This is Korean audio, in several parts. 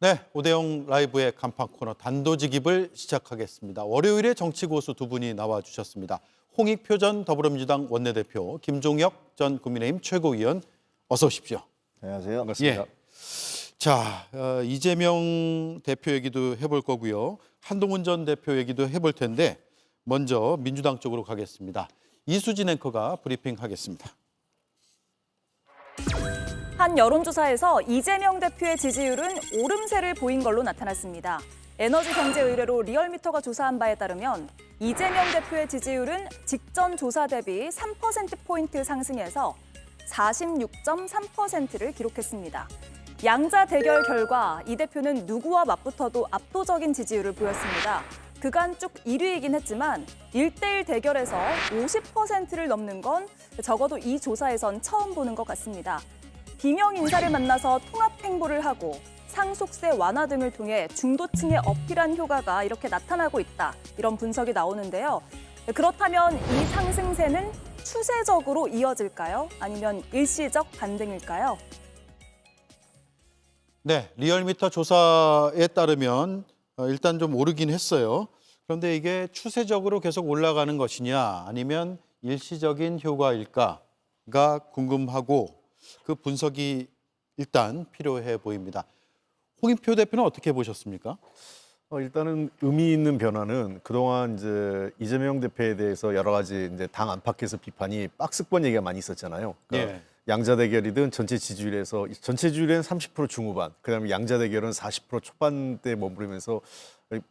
네, 오대영 라이브의 간판 코너 단도직입을 시작하겠습니다. 월요일에 정치고수 두 분이 나와주셨습니다. 홍익표 전 더불어민주당 원내대표, 김종혁 전 국민의힘 최고위원, 어서 오십시오. 안녕하세요. 반갑습니다. 예. 자, 이재명 대표 얘기도 해볼 거고요. 한동훈 전 대표 얘기도 해볼 텐데 먼저 민주당 쪽으로 가겠습니다. 이수진 앵커가 브리핑하겠습니다. 한 여론조사에서 이재명 대표의 지지율은 오름세를 보인 걸로 나타났습니다. 에너지경제의뢰로 리얼미터가 조사한 바에 따르면 이재명 대표의 지지율은 직전 조사 대비 3%포인트 상승해서 46.3%를 기록했습니다. 양자 대결 결과 이 대표는 누구와 맞붙어도 압도적인 지지율을 보였습니다. 그간 쭉 1위이긴 했지만 1대1 대결에서 50%를 넘는 건 적어도 이 조사에선 처음 보는 것 같습니다. 비명 인사를 만나서 통합 행보를 하고 상속세 완화 등을 통해 중도층에 어필한 효과가 이렇게 나타나고 있다. 이런 분석이 나오는데요. 그렇다면 이 상승세는 추세적으로 이어질까요? 아니면 일시적 반등일까요? 네, 리얼미터 조사에 따르면 일단 좀 오르긴 했어요. 그런데 이게 추세적으로 계속 올라가는 것이냐 아니면 일시적인 효과일까가 궁금하고 그 분석이 일단 필요해 보입니다. 홍익표 대표는 어떻게 보셨습니까? 일단은 의미 있는 변화는 그동안 이제 이재명 대표에 대해서 여러 가지 이제 당 안팎에서 비판이 박스권 얘기가 많이 있었잖아요. 그러니까 예. 양자 대결이든 전체 지지율에서 전체 지지율은 30% 중후반, 그다음에 양자 대결은 40% 초반대에 머무르면서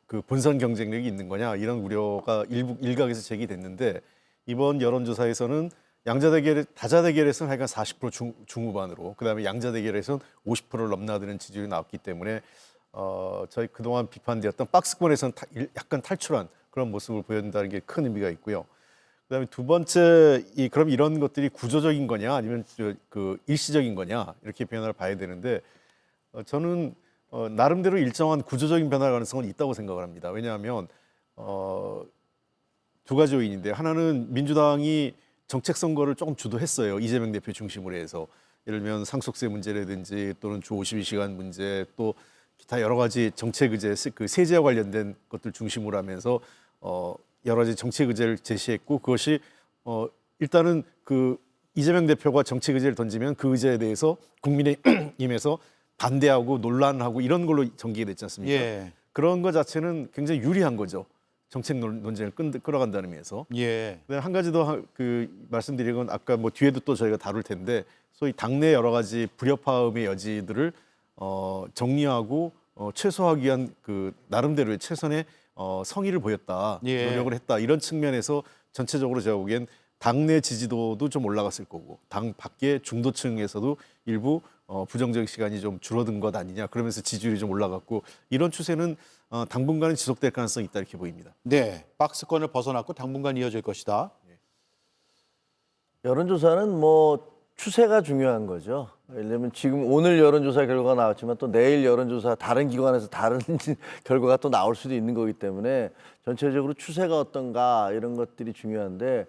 그 본선 경쟁력이 있는 거냐 이런 우려가 일각에서 제기됐는데 이번 여론조사에서는 양자 대결, 다자 대결에서는 하여간 40% 중후반으로, 그다음에 양자 대결에서는 50%를 넘나드는 지지율이 나왔기 때문에 저희 그동안 비판되었던 박스권에서는 약간 탈출한 그런 모습을 보여준다는 게 큰 의미가 있고요. 그다음에 두 번째, 그럼 이런 것들이 구조적인 거냐 아니면 그 일시적인 거냐 이렇게 변화를 봐야 되는데 저는 나름대로 일정한 구조적인 변화 가능성은 있다고 생각을 합니다. 왜냐하면 두 가지 요인인데 하나는 민주당이 정책 선거를 조금 주도했어요. 이재명 대표 중심으로 해서 예를 들면 상속세 문제라든지 또는 주 52시간 문제 또 기타 여러 가지 정책 의제, 그 세제와 관련된 것들 중심으로 하면서 여러 가지 정책 의제를 제시했고 그것이 일단은 그 이재명 대표가 정책 의제를 던지면 그 의제에 대해서 국민의힘에서 반대하고 논란하고 이런 걸로 전개가 됐지 않습니까? 예. 그런 것 자체는 굉장히 유리한 거죠. 정책 논쟁을 끌어간다는 의미에서. 예. 한 가지 더 말씀드린 건 아까 뭐 뒤에도 또 저희가 다룰 텐데 소위 당내 여러 가지 불협화음의 여지들을 정리하고 최소화하기 위한 그 나름대로의 최선의 성의를 보였다, 예. 노력을 했다 이런 측면에서 전체적으로 제가 보기엔 당내 지지도도 좀 올라갔을 거고 당 밖의 중도층에서도 일부 부정적 시간이 좀 줄어든 것 아니냐 그러면서 지지율이 좀 올라갔고 이런 추세는 당분간은 지속될 가능성이 있다 이렇게 보입니다. 네, 박스권을 벗어났고 당분간 이어질 것이다. 여론조사는 뭐 추세가 중요한 거죠. 예를 들면 지금 오늘 여론조사 결과가 나왔지만 또 내일 여론조사 다른 기관에서 다른 결과가 또 나올 수도 있는 거기 때문에 전체적으로 추세가 어떤가 이런 것들이 중요한데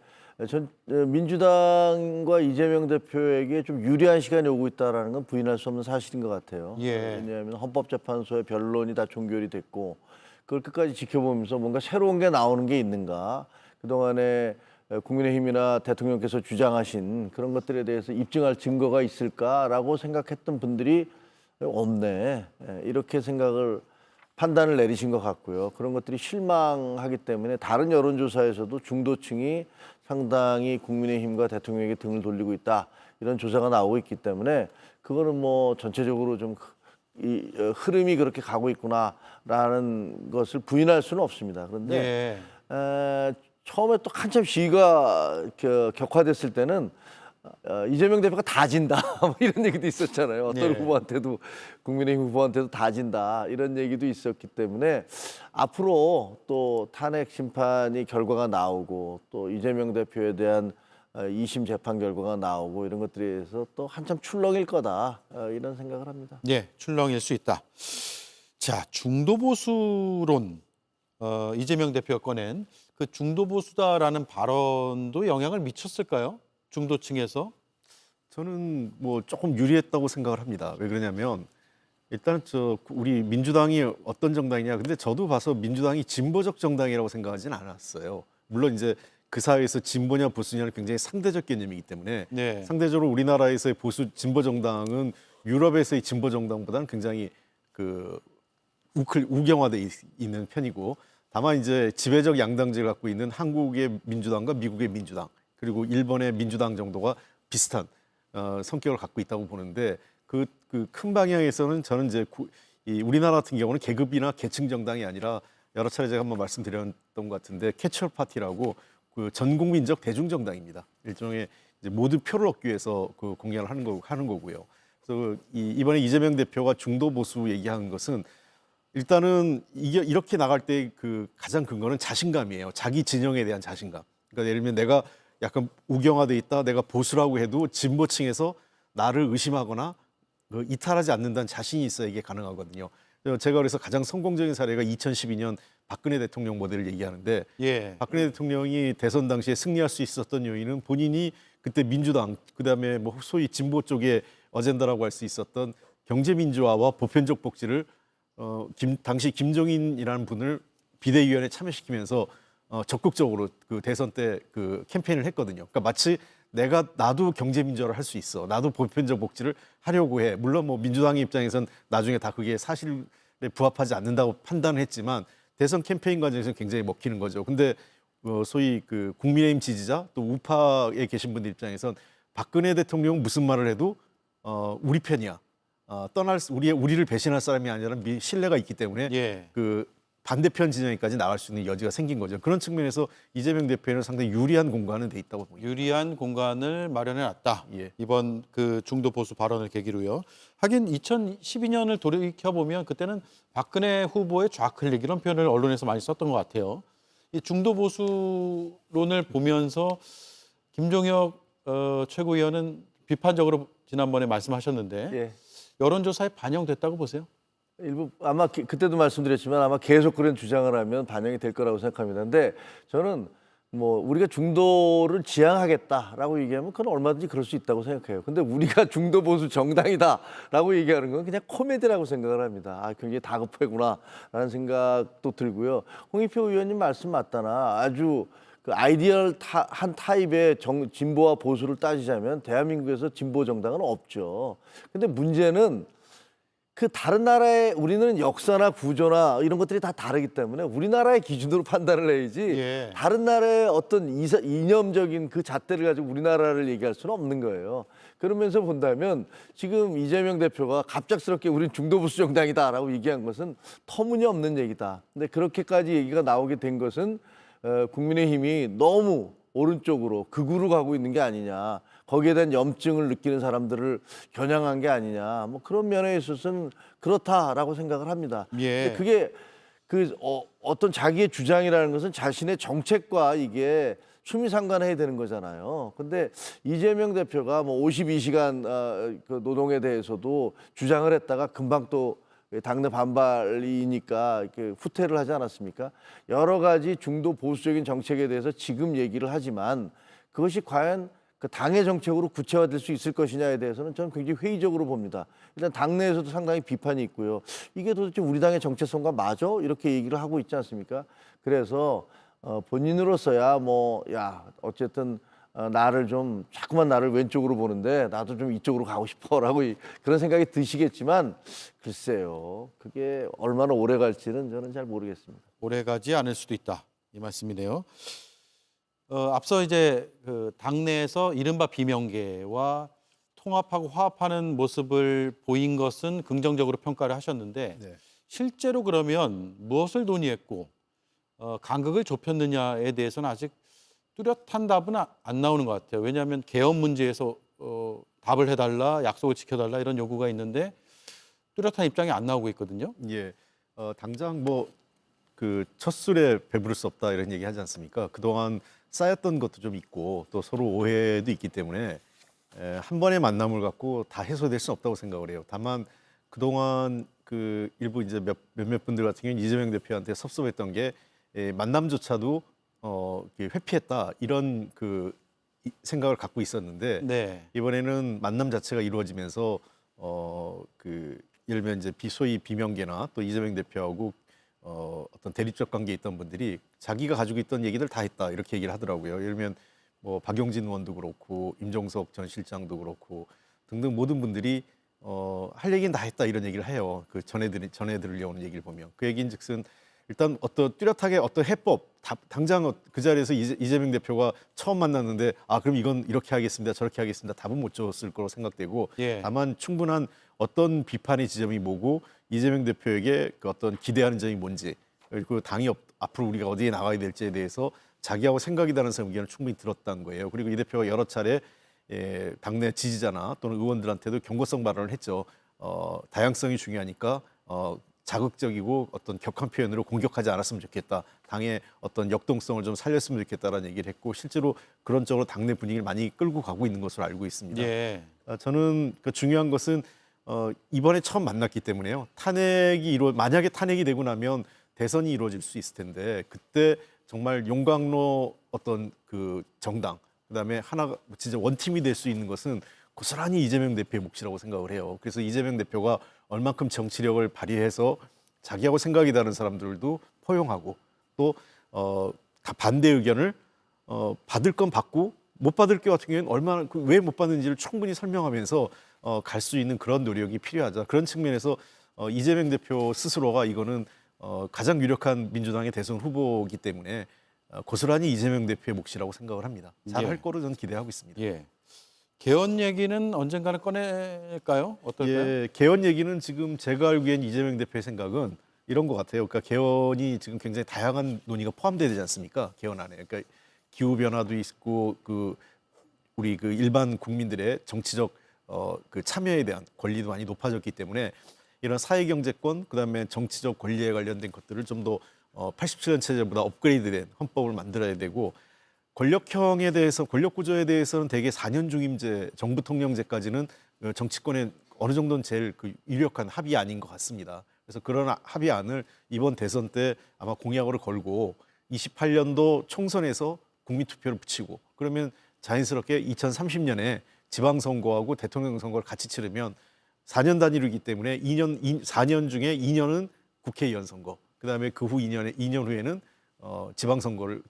민주당과 이재명 대표에게 좀 유리한 시간이 오고 있다는 건 부인할 수 없는 사실인 것 같아요. 예. 왜냐하면 헌법재판소의 변론이 다 종결이 됐고 그걸 끝까지 지켜보면서 뭔가 새로운 게 나오는 게 있는가. 그동안에 국민의힘이나 대통령께서 주장하신 그런 것들에 대해서 입증할 증거가 있을까라고 생각했던 분들이 없네. 이렇게 판단을 내리신 것 같고요. 그런 것들이 실망하기 때문에 다른 여론조사에서도 중도층이 상당히 국민의힘과 대통령에게 등을 돌리고 있다. 이런 조사가 나오고 있기 때문에 그거는 뭐 전체적으로 좀 이 흐름이 그렇게 가고 있구나라는 것을 부인할 수는 없습니다. 그런데 처음에 또 한참 시위가 격화됐을 때는 이재명 대표가 다 진다 뭐 이런 얘기도 있었잖아요. 어떤 후보한테도 국민의힘 후보한테도 다 진다 이런 얘기도 있었기 때문에 앞으로 또 탄핵 심판이 결과가 나오고 또 이재명 대표에 대한 2심 재판 결과가 나오고 이런 것들에 대해서 또 한참 출렁일 거다 이런 생각을 합니다. 예, 출렁일 수 있다. 자, 중도 보수론 이재명 대표가 꺼낸 그 중도 보수다라는 발언도 영향을 미쳤을까요? 중도층에서? 저는 뭐 조금 유리했다고 생각을 합니다. 왜 그러냐면 일단 우리 민주당이 어떤 정당이냐. 근데 저도 봐서 민주당이 진보적 정당이라고 생각하지는 않았어요. 물론 이제 그 사회에서 진보냐 보수냐는 굉장히 상대적 개념이기 때문에 네. 상대적으로 우리나라에서의 보수 진보 정당은 유럽에서의 진보 정당보다는 굉장히 그 우경화돼 있는 편이고, 다만 이제 지배적 양당제를 갖고 있는 한국의 민주당과 미국의 민주당 그리고 일본의 민주당 정도가 비슷한 성격을 갖고 있다고 보는데, 그 큰 방향에서는 저는 이제 이 우리나라 같은 경우는 계급이나 계층 정당이 아니라 여러 차례 제가 한번 말씀드렸던 것 같은데 캐치얼 파티라고 그 전국민적 대중 정당입니다. 일종의 이제 모두 표를 얻기 위해서 그 공약을 하는 거고요. 그래서 이번에 이재명 대표가 중도 보수 얘기하는 것은 일단은 이게 이렇게 나갈 때 그 가장 근거는 자신감이에요. 자기 진영에 대한 자신감. 그러니까 예를 들면 내가 약간 우경화돼 있다, 내가 보수라고 해도 진보층에서 나를 의심하거나 이탈하지 않는다는 자신이 있어야 이게 가능하거든요. 제가 그래서 가장 성공적인 사례가 2012년 박근혜 대통령 모델을 얘기하는데, 예. 박근혜 대통령이 대선 당시에 승리할 수 있었던 요인은 본인이 그때 민주당, 그다음에 뭐 소위 진보 쪽의 어젠다라고 할 수 있었던 경제민주화와 보편적 복지를 당시 김종인이라는 분을 비대위원회에 참여시키면서 적극적으로 그 대선 때 그 캠페인을 했거든요. 그러니까 마치 나도 경제민주화를 할 수 있어, 나도 보편적 복지를 하려고 해. 물론 뭐 민주당의 입장에선 나중에 다 그게 사실에 부합하지 않는다고 판단을 했지만 대선 캠페인 과정에서는 굉장히 먹히는 거죠. 근데 소위 그 국민의힘 지지자 또 우파에 계신 분들 입장에선 박근혜 대통령 무슨 말을 해도 우리 편이야. 우리를 배신할 사람이 아니라 신뢰가 있기 때문에 예. 그 반대편 진영까지 나갈 수 있는 여지가 생긴 거죠. 그런 측면에서 이재명 대표는 상당히 유리한 공간은 돼 있다고 봅니다. 유리한 공간을 마련해 놨다. 예. 이번 그 중도 보수 발언을 계기로요. 하긴 2012년을 돌이켜 보면 그때는 박근혜 후보의 좌클릭 이런 표현을 언론에서 많이 썼던 것 같아요. 이 중도 보수론을 보면서 김종혁 최고위원은 비판적으로 지난번에 말씀하셨는데 예. 여론조사에 반영됐다고 보세요? 일부 아마 그때도 말씀드렸지만 아마 계속 그런 주장을 하면 반영이 될 거라고 생각합니다. 근데 저는 뭐 우리가 중도를 지향하겠다라고 얘기하면 그건 얼마든지 그럴 수 있다고 생각해요. 근데 우리가 중도 보수 정당이다라고 얘기하는 건 그냥 코미디라고 생각을 합니다. 아, 굉장히 다급해구나라는 생각도 들고요. 홍익표 의원님 말씀 맞다나 아주 그 아이디얼 한 타입의 진보와 보수를 따지자면 대한민국에서 진보 정당은 없죠. 근데 문제는 그 다른 나라의 우리는 역사나 구조나 이런 것들이 다 다르기 때문에 우리나라의 기준으로 판단을 해야지 예. 다른 나라의 어떤 이념적인 그 잣대를 가지고 우리나라를 얘기할 수는 없는 거예요. 그러면서 본다면 지금 이재명 대표가 갑작스럽게 우린 중도보수 정당이다라고 얘기한 것은 터무니없는 얘기다. 근데 그렇게까지 얘기가 나오게 된 것은 국민의힘이 너무 오른쪽으로 극우로 가고 있는 게 아니냐. 거기에 대한 염증을 느끼는 사람들을 겨냥한 게 아니냐. 뭐 그런 면에 있어서는 그렇다라고 생각을 합니다. 예. 근데 그게 어떤 자기의 주장이라는 것은 자신의 정책과 이게 수미상관해야 되는 거잖아요. 근데 이재명 대표가 뭐 52시간 그 노동에 대해서도 주장을 했다가 금방 또 당내 반발이니까 이렇게 후퇴를 하지 않았습니까? 여러 가지 중도 보수적인 정책에 대해서 지금 얘기를 하지만 그것이 과연 그 당의 정책으로 구체화될 수 있을 것이냐에 대해서는 저는 굉장히 회의적으로 봅니다. 일단 당내에서도 상당히 비판이 있고요. 이게 도대체 우리 당의 정체성과 맞아? 이렇게 얘기를 하고 있지 않습니까? 그래서 본인으로서야 어쨌든 나를 좀 자꾸만 나를 왼쪽으로 보는데 나도 좀 이쪽으로 가고 싶어라고 그런 생각이 드시겠지만 글쎄요. 그게 얼마나 오래 갈지는 저는 잘 모르겠습니다. 오래 가지 않을 수도 있다. 이 말씀이네요. 앞서 이제 그 당내에서 이른바 비명계와 통합하고 화합하는 모습을 보인 것은 긍정적으로 평가를 하셨는데 네. 실제로 그러면 무엇을 논의했고 간극을 좁혔느냐에 대해서는 아직 뚜렷한 답은 안 나오는 것 같아요. 왜냐하면 개헌 문제에서 답을 해달라, 약속을 지켜달라 이런 요구가 있는데 뚜렷한 입장이 안 나오고 있거든요. 예, 당장 뭐 그 첫 술에 배부를 수 없다 이런 얘기 하지 않습니까? 그동안 쌓였던 것도 좀 있고 또 서로 오해도 있기 때문에 한 번의 만남을 갖고 다 해소될 수는 없다고 생각을 해요. 다만 그동안 그 일부 이제 몇몇 분들 같은 경우는 이재명 대표한테 섭섭했던 게 만남조차도 회피했다 이런 그 생각을 갖고 있었는데 네. 이번에는 만남 자체가 이루어지면서 그 예를 들면 이제 소위 비명계나 또 이재명 대표하고 어떤 대립적 관계에 있던 분들이 자기가 가지고 있던 얘기들 다 했다 이렇게 얘기를 하더라고요. 예를 들면 뭐 박용진 의원도 그렇고 임종석 전 실장도 그렇고 등등 모든 분들이 할 얘기는 다 했다 이런 얘기를 해요. 그 전해 들으려는 얘기를 보면 그 얘기인즉슨 일단 어떤 뚜렷하게 어떤 해법 당장 그 자리에서 이재명 대표가 처음 만났는데 그럼 이건 이렇게 하겠습니다 저렇게 하겠습니다 답은 못 줬을 거로 생각되고 예. 다만 충분한 어떤 비판의 지점이 뭐고 이재명 대표에게 그 어떤 기대하는 점이 뭔지 그리고 당이 앞으로 우리가 어디에 나가야 될지에 대해서 자기하고 생각이 다른 사람 의견을 충분히 들었다는 거예요. 그리고 이 대표가 여러 차례 당내 지지자나 또는 의원들한테도 경고성 발언을 했죠. 다양성이 중요하니까 자극적이고 어떤 격한 표현으로 공격하지 않았으면 좋겠다. 당의 어떤 역동성을 좀 살렸으면 좋겠다라는 얘기를 했고 실제로 그런 쪽으로 당내 분위기를 많이 끌고 가고 있는 것으로 알고 있습니다. 예. 저는 그 중요한 것은 이번에 처음 만났기 때문에요. 만약에 탄핵이 되고 나면 대선이 이루어질 수 있을 텐데 그때 정말 용광로 어떤 그 정당 그다음에 하나가 진짜 원팀이 될 수 있는 것은 고스란히 이재명 대표의 몫이라고 생각을 해요. 그래서 이재명 대표가 얼만큼 정치력을 발휘해서 자기하고 생각이 다른 사람들도 포용하고 또 다 반대 의견을 받을 건 받고 못 받을 것 같은 경우에는 얼마나 왜 못 받는지를 충분히 설명하면서 갈 수 있는 그런 노력이 필요하죠. 그런 측면에서 이재명 대표 스스로가 이거는 가장 유력한 민주당의 대선 후보이기 때문에 고스란히 이재명 대표의 몫이라고 생각을 합니다. 잘할 예. 거로 저는 기대하고 있습니다. 예. 개헌 얘기는 언젠가는 꺼낼까요? 어떨까요? 예, 개헌 얘기는 지금 제가 알기엔 이재명 대표의 생각은 이런 것 같아요. 그러니까 개헌이 지금 굉장히 다양한 논의가 포함되어 되지 않습니까? 개헌 안에. 그러니까 기후 변화도 있고 우리 일반 국민들의 정치적 그 참여에 대한 권리도 많이 높아졌기 때문에 이런 사회경제권 그다음에 정치적 권리에 관련된 것들을 좀 더 87년 체제보다 업그레이드된 헌법을 만들어야 되고 권력형에 대해서 권력 구조에 대해서는 대개 4년 중임제, 정부 통령제까지는 정치권의 어느 정도는 제일 유력한 합의 안인 것 같습니다. 그래서 그런 합의안을 이번 대선 때 아마 공약으로 걸고 28년도 총선에서 국민투표를 붙이고 그러면 자연스럽게 2030년에 지방선거하고 대통령 선거를 같이 치르면 4년 단위이기 때문에 4년 중에 2년은 국회의원 선거, 그다음에 그 후 2년 후에는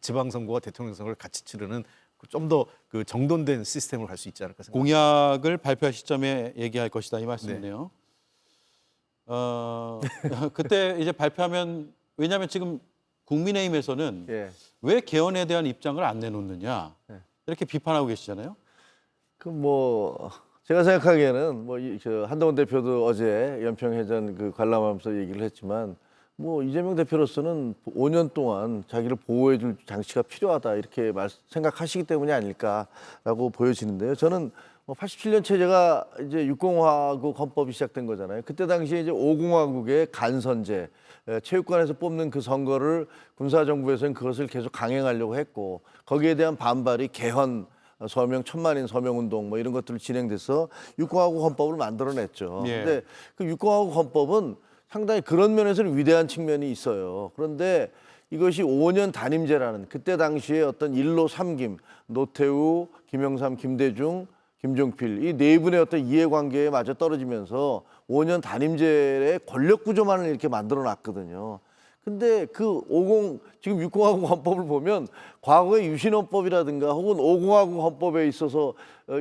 지방선거와 대통령 선거를 같이 치르는 좀 더 그 정돈된 시스템으로 갈 수 있지 않을까 생각합니다. 공약을 발표할 시점에 얘기할 것이다 이 말씀이네요. 그때 이제 발표하면 왜냐하면 지금 국민의힘에서는 예. 왜 개헌에 대한 입장을 안 내놓느냐 네. 이렇게 비판하고 계시잖아요. 제가 생각하기에는 한동훈 대표도 어제 연평해전 관람하면서 얘기를 했지만 이재명 대표로서는 5년 동안 자기를 보호해줄 장치가 필요하다 이렇게 생각하시기 때문이 아닐까라고 보여지는데요. 저는 87년 체제가 이제 6공화국 헌법이 시작된 거잖아요. 그때 당시에 이제 5공화국의 간선제, 체육관에서 뽑는 그 선거를 군사정부에서는 그것을 계속 강행하려고 했고 거기에 대한 반발이 개헌 서명 천만인 서명운동 이런 것들을 진행돼서 6공화국 헌법을 만들어냈죠. 예. 근데 그 6공화국 헌법은 상당히 그런 면에서는 위대한 측면이 있어요. 그런데 이것이 5년 단임제라는 그때 당시에 어떤 일로 삼김, 노태우, 김영삼, 김대중, 김종필 이 네 분의 어떤 이해관계에 맞아 떨어지면서 5년 단임제의 권력 구조만을 이렇게 만들어 놨거든요. 근데 지금 6공화국 헌법을 보면 과거의 유신헌법이라든가 혹은 5공화국 헌법에 있어서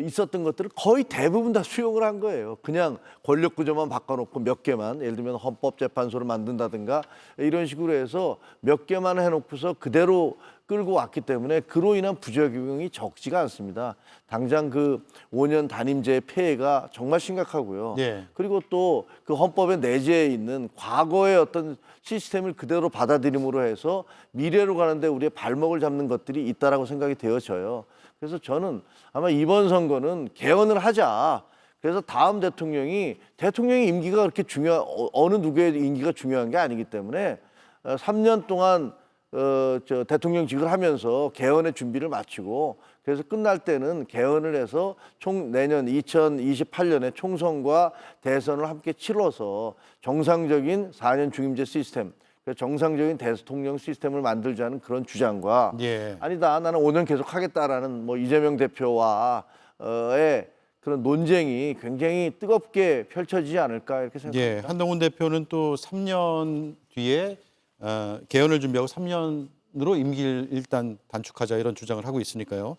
있었던 것들을 거의 대부분 다 수용을 한 거예요. 그냥 권력 구조만 바꿔놓고 몇 개만 예를 들면 헌법재판소를 만든다든가 이런 식으로 해서 몇 개만 해놓고서 그대로 끌고 왔기 때문에 그로 인한 부작용이 적지가 않습니다. 당장 5년 단임제의 폐해가 정말 심각하고요. 예. 그리고 또 그 헌법의 내재해 있는 과거의 어떤 시스템을 그대로 받아들임으로 해서 미래로 가는데 우리의 발목을 잡는 것들이 있다라고 생각이 되어져요. 그래서 저는 아마 이번 선거는 개헌을 하자. 그래서 다음 대통령의 임기가 그렇게 어느 누구의 임기가 중요한 게 아니기 때문에 3년 동안 대통령직을 하면서 개헌의 준비를 마치고 그래서 끝날 때는 개헌을 해서 내년 2028년에 총선과 대선을 함께 치러서 정상적인 4년 중임제 시스템, 정상적인 대통령 시스템을 만들자는 그런 주장과 예. 아니다 나는 5년 계속 하겠다라는 이재명 대표와의 그런 논쟁이 굉장히 뜨겁게 펼쳐지지 않을까 이렇게 생각합니다. 예, 한동훈 대표는 또 3년 뒤에 개헌을 준비하고 3년으로 임기를 일단 단축하자 이런 주장을 하고 있으니까요.